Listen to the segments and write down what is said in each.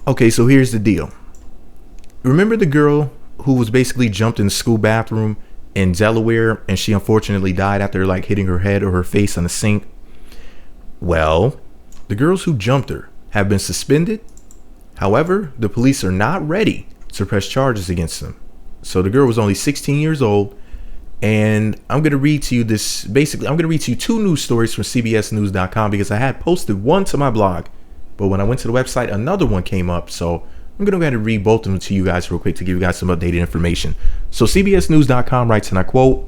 Okay, so here's the deal. Remember the girl who was basically jumped in the school bathroom in Delaware, and she unfortunately died after like hitting her head or her face on the sink? Well, the girls who jumped her have been suspended. However, the police are not ready to press charges against them. So the girl was only 16 years old. And I'm going to read to you two news stories from cbsnews.com, because I had posted one to my blog, but when I went to the website, another one came up. So I'm going to go ahead and read both of them to you guys real quick to give you guys some updated information. So cbsnews.com writes, and I quote,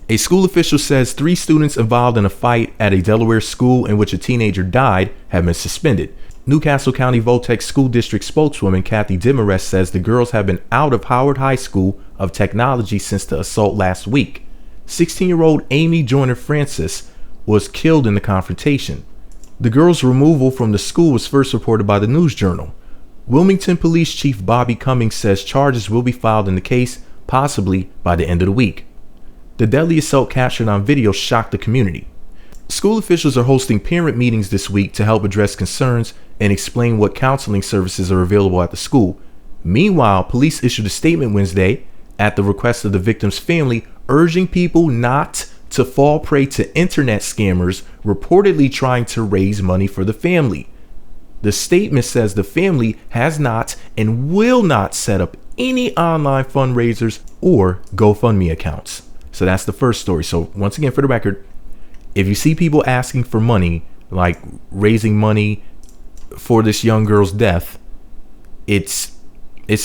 "A school official says 3 students involved in a fight at a Delaware school in which a teenager died have been suspended. Newcastle County Voltex School District spokeswoman Kathy Demarest says the girls have been out of Howard High School of Technology since the assault last week. 16-year-old Inita Joyner Francis was killed in the confrontation. The girls' removal from the school was first reported by the News Journal. Wilmington Police Chief Bobby Cummings says charges will be filed in the case, possibly by the end of the week. The deadly assault captured on video shocked the community. School officials are hosting parent meetings this week to help address concerns and explain what counseling services are available at the school. Meanwhile, police issued a statement Wednesday at the request of the victim's family, urging people not to fall prey to internet scammers reportedly trying to raise money for the family. The statement says the family has not and will not set up any online fundraisers or GoFundMe accounts." So that's the first story. So once again, for the record, if you see people asking for money, like raising money for this young girl's death, it's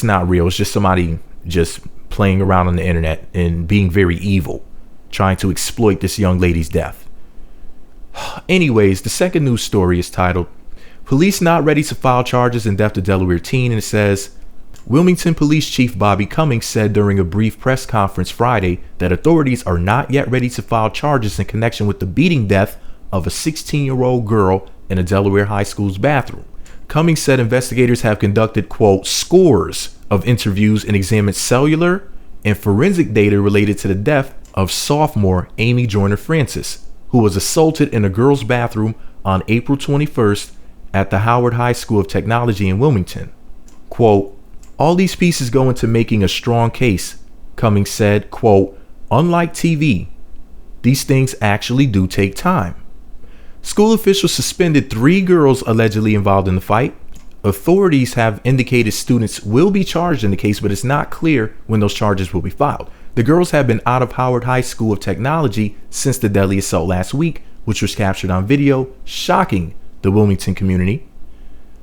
not real. It's just somebody just playing around on the internet and being very evil, trying to exploit this young lady's death. Anyways, the second news story is titled, "Police Not Ready to File Charges in Death of Delaware Teen," and it says, Wilmington Police Chief Bobby Cummings said during a brief press conference Friday that authorities are not yet ready to file charges in connection with the beating death of a 16-year-old girl in a Delaware high school's bathroom. Cummings said investigators have conducted, quote, "scores of interviews and examined cellular and forensic data related to the death of sophomore Inita Joyner Francis, who was assaulted in a girl's bathroom on April 21st at the Howard High School of Technology in Wilmington. Quote, all these pieces go into making a strong case," Cummings said, quote, "unlike TV, these things actually do take time." School officials suspended 3 girls allegedly involved in the fight. Authorities have indicated students will be charged in the case, but it's not clear when those charges will be filed. The girls have been out of Howard High School of Technology since the deadly assault last week, which was captured on video, shocking the Wilmington community.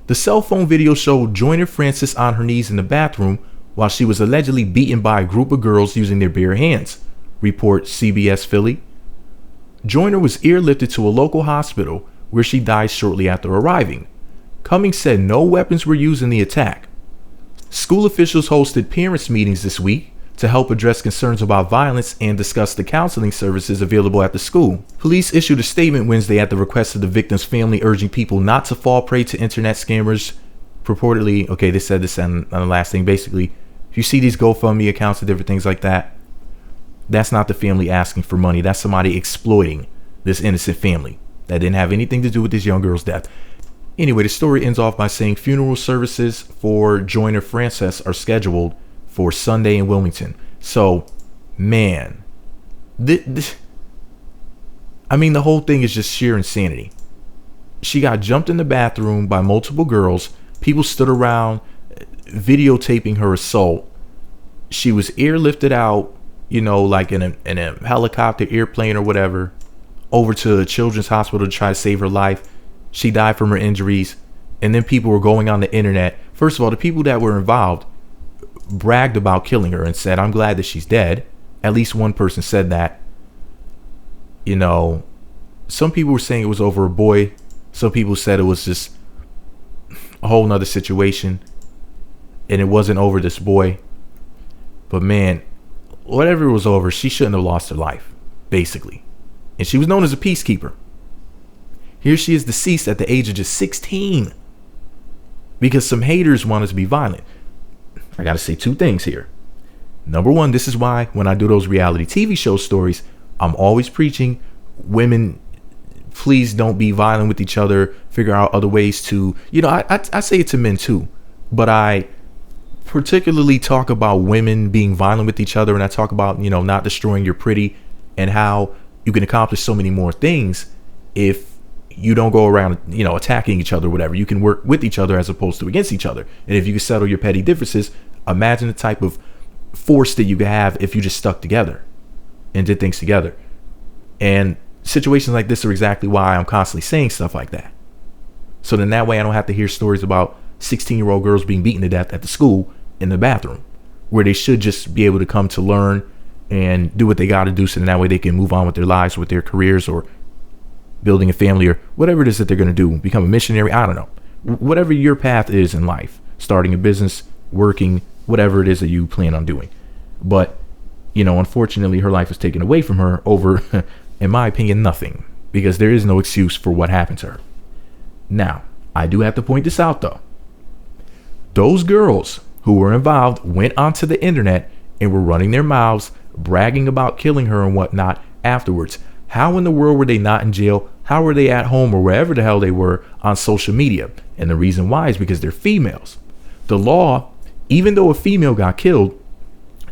The cell phone video showed Joyner Francis on her knees in the bathroom while she was allegedly beaten by a group of girls using their bare hands, reports CBS Philly. Joyner was airlifted to a local hospital where she died shortly after arriving. Cummings said no weapons were used in the attack. School officials hosted parents' meetings this week to help address concerns about violence and discuss the counseling services available at the school. Police issued a statement Wednesday at the request of the victim's family, urging people not to fall prey to internet scammers. Purportedly, okay, they said this on the last thing. Basically, if you see these GoFundMe accounts and different things like that, that's not the family asking for money. That's somebody exploiting this innocent family that didn't have anything to do with this young girl's death. Anyway, the story ends off by saying funeral services for Joyner Francis are scheduled for Sunday in Wilmington. So, man, I mean, the whole thing is just sheer insanity. She got jumped in the bathroom by multiple girls. People stood around videotaping her assault. She was airlifted out, like in a helicopter, airplane or whatever, over to a children's hospital to try to save her life. She died from her injuries. And then people were going on the internet. First of all, the people that were involved bragged about killing her and said, "I'm glad that she's dead." At least one person said that. Some people were saying it was over a boy. Some people said it was just a whole nother situation and it wasn't over this boy. But man, whatever it was over, she shouldn't have lost her life, basically. And she was known as a peacekeeper. Here she is deceased at the age of just 16 because some haters want us to be violent. I got to say 2 things here. Number 1, this is why when I do those reality TV show stories, I'm always preaching women please don't be violent with each other. Figure out other ways to, I say it to men too, but I particularly talk about women being violent with each other. And I talk about, not destroying your pretty and how you can accomplish so many more things if you don't go around, attacking each other or whatever. You can work with each other as opposed to against each other. And if you can settle your petty differences, imagine the type of force that you could have if you just stuck together and did things together. And situations like this are exactly why I'm constantly saying stuff like that. So then that way I don't have to hear stories about 16-year-old girls being beaten to death at the school in the bathroom, where they should just be able to come to learn and do what they got to do, so then that way they can move on with their lives, with their careers, or building a family, or whatever it is that they're going to do, become a missionary. I don't know. Whatever your path is in life, starting a business, working, whatever it is that you plan on doing. But, unfortunately, her life was taken away from her over, in my opinion, nothing, because there is no excuse for what happened to her. Now, I do have to point this out, though. Those girls who were involved went onto the internet and were running their mouths, bragging about killing her and whatnot afterwards. How in the world were they not in jail? How were they at home or wherever the hell they were on social media? And the reason why is because they're females. The law, even though a female got killed,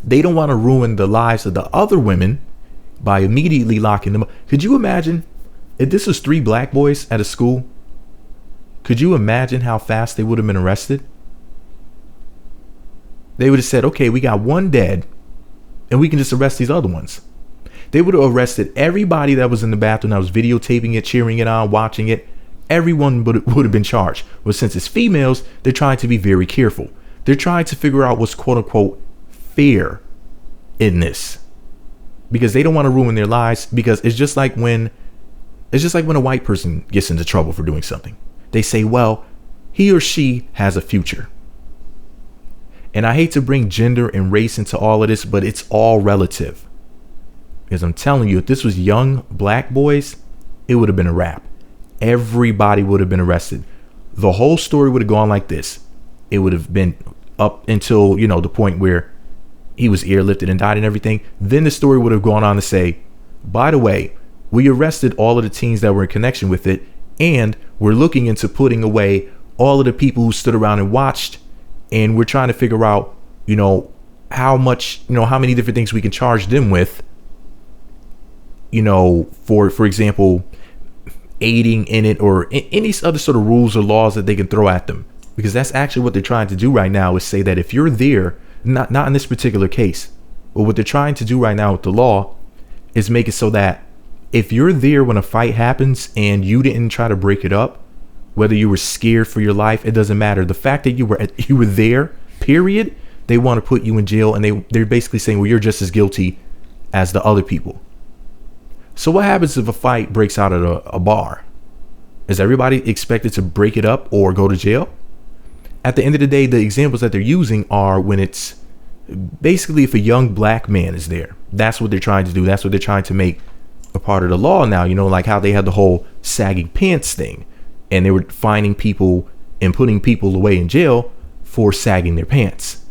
they don't want to ruin the lives of the other women by immediately locking them up. Could you imagine if this was 3 black boys at a school? Could you imagine how fast they would have been arrested? They would have said, okay, we got 1 dead and we can just arrest these other ones. They would have arrested everybody that was in the bathroom that was videotaping it, cheering it on, watching it. Everyone would have been charged. But since it's females, they're trying to be very careful. They're trying to figure out what's quote unquote fair in this, because they don't want to ruin their lives. Because it's just like when a white person gets into trouble for doing something. They say, well, he or she has a future. And I hate to bring gender and race into all of this, but it's all relative. Because I'm telling you, if this was young black boys, it would have been a wrap. Everybody would have been arrested. The whole story would have gone like this. It would have been up until, the point where he was airlifted and died and everything. Then the story would have gone on to say, by the way, we arrested all of the teens that were in connection with it, and we're looking into putting away all of the people who stood around and watched, and we're trying to figure out, how much, how many different things we can charge them with, for example, aiding in it, or any other sort of rules or laws that they can throw at them. Because that's actually what they're trying to do right now, is say that if you're there, not in this particular case, but what they're trying to do right now with the law is make it so that if you're there when a fight happens and you didn't try to break it up, whether you were scared for your life, it doesn't matter. The fact that you were there, period, they want to put you in jail, and they're basically saying, well, you're just as guilty as the other people. So what happens if a fight breaks out at a bar? Is everybody expected to break it up or go to jail? At the end of the day, the examples that they're using are when it's basically if a young black man is there. That's what they're trying to do. That's what they're trying to make a part of the law now. Like how they had the whole sagging pants thing, and they were fining people and putting people away in jail for sagging their pants.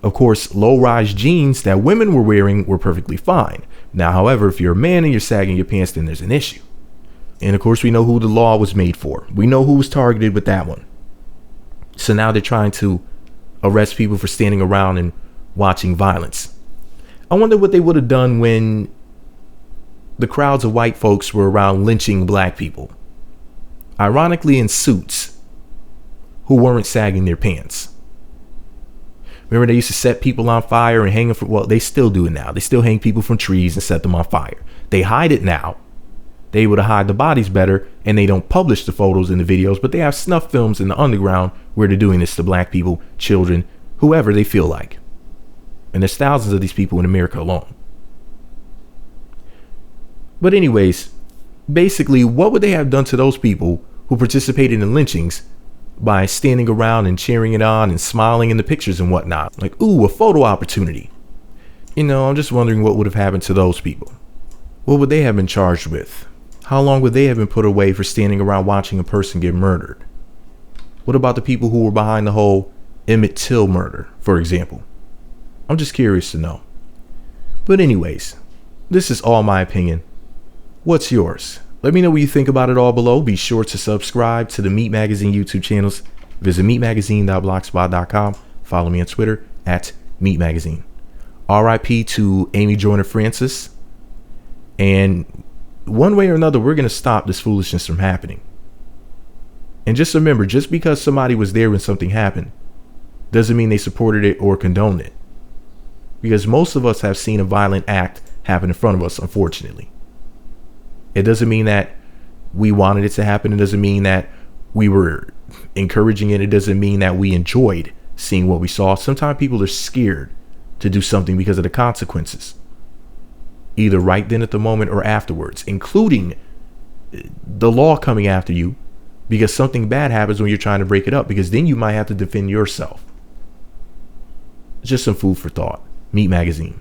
Of course, low-rise jeans that women were wearing were perfectly fine. Now, however, if you're a man and you're sagging your pants, then there's an issue. And of course, we know who the law was made for. We know who was targeted with that one. So now they're trying to arrest people for standing around and watching violence. I wonder what they would have done when the crowds of white folks were around lynching black people, ironically in suits, who weren't sagging their pants. Remember, they used to set people on fire and hang them from, well, they still do it now. They still hang people from trees and set them on fire. They hide it now. They able to hide the bodies better, and they don't publish the photos and the videos, but they have snuff films in the underground where they're doing this to black people, children, whoever they feel like. And there's thousands of these people in America alone. But anyways, basically, what would they have done to those people who participated in lynchings by standing around and cheering it on and smiling in the pictures and whatnot? Like, ooh, a photo opportunity. I'm just wondering what would have happened to those people. What would they have been charged with? How long would they have been put away for standing around watching a person get murdered? What about the people who were behind the whole Emmett Till murder, for example? I'm just curious to know. But anyways, this is all my opinion. What's yours? Let me know what you think about it all below. Be sure to subscribe to the Meat Magazine YouTube channels. Visit meatmagazine.blogspot.com. Follow me on Twitter at Meat Magazine. RIP to Inita Joyner Francis. And one way or another, we're going to stop this foolishness from happening. And just remember, just because somebody was there when something happened doesn't mean they supported it or condoned it. Because most of us have seen a violent act happen in front of us, unfortunately. It doesn't mean that we wanted it to happen. It doesn't mean that we were encouraging it. It doesn't mean that we enjoyed seeing what we saw. Sometimes people are scared to do something because of the consequences, either right then at the moment or afterwards, including the law coming after you because something bad happens when you're trying to break it up, because then you might have to defend yourself. Just some food for thought. Meat Magazine.